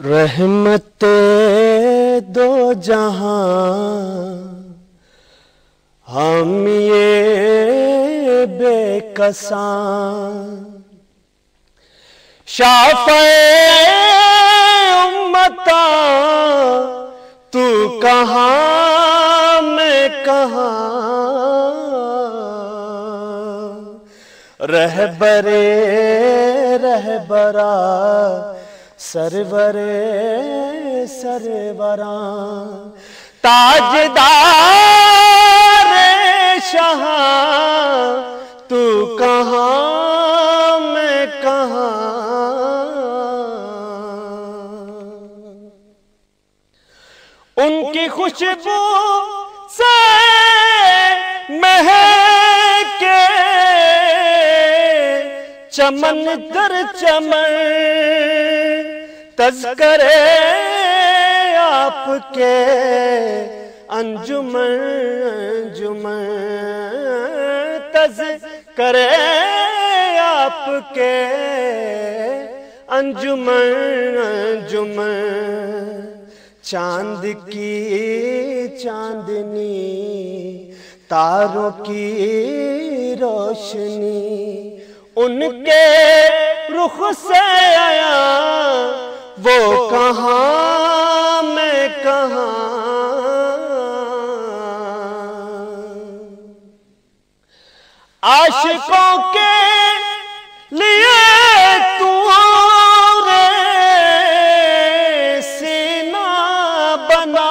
رحمت دو جہاں ہم یہ بے کساں، شافع امتاں تو کہاں میں کہاں، رہبرا سرورے سروراں، تاجدار شاہ تو کہاں میں کہاں، ان کی خوشبو سے مہکے چمن در چمن، تذکرے آپ کے انجمن انجمن، تذکرے آپ کے انجمن انجمن، چاند کی چاندنی تاروں کی روشنی، ان کے رخ سے آیا وہ کہاں میں کہاں، عاشقوں کے لیے تو سینہ بنا،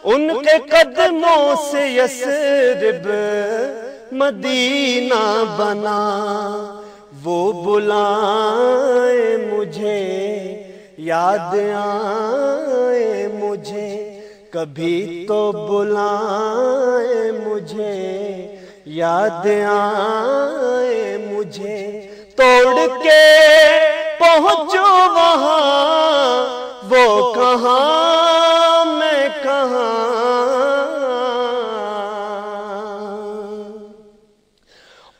ان کے قدموں سے یثرب مدینہ بنا، وہ بلائے مجھے یاد آئے مجھے، کبھی تو بلائے مجھے یاد آئے مجھے، توڑ کے پہنچو وہاں وہ کہاں میں کہاں،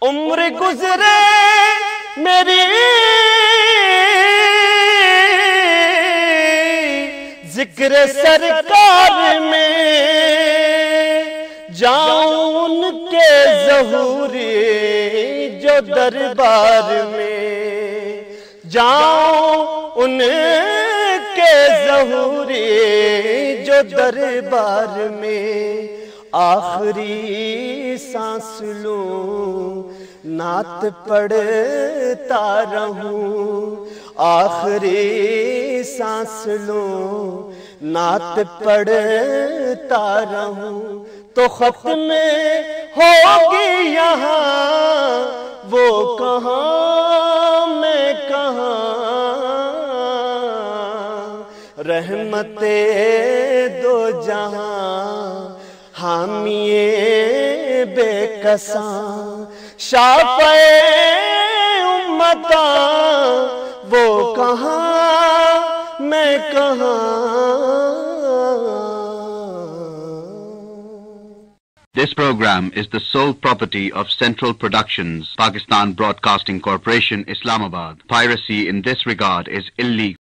عمر گزرے میری ذکر سرکار میں، جاؤں ان کے ظہوری جو دربار میں، جاؤں ان کے ظہوری جو دربار میں، آخری سانس لوں نعت پڑھتا رہوں، آخری سانس لوں نعت پڑھتا رہوں، تو ختم ہوگی یہاں وہ کہاں میں کہاں، رحمت دو جہاں حامی بے کساں، شافع امتاں وہ کہاں میں کہاں۔ This program is the sole property of Central Productions, Pakistan Broadcasting Corporation, Islamabad. Piracy in this regard is illegal.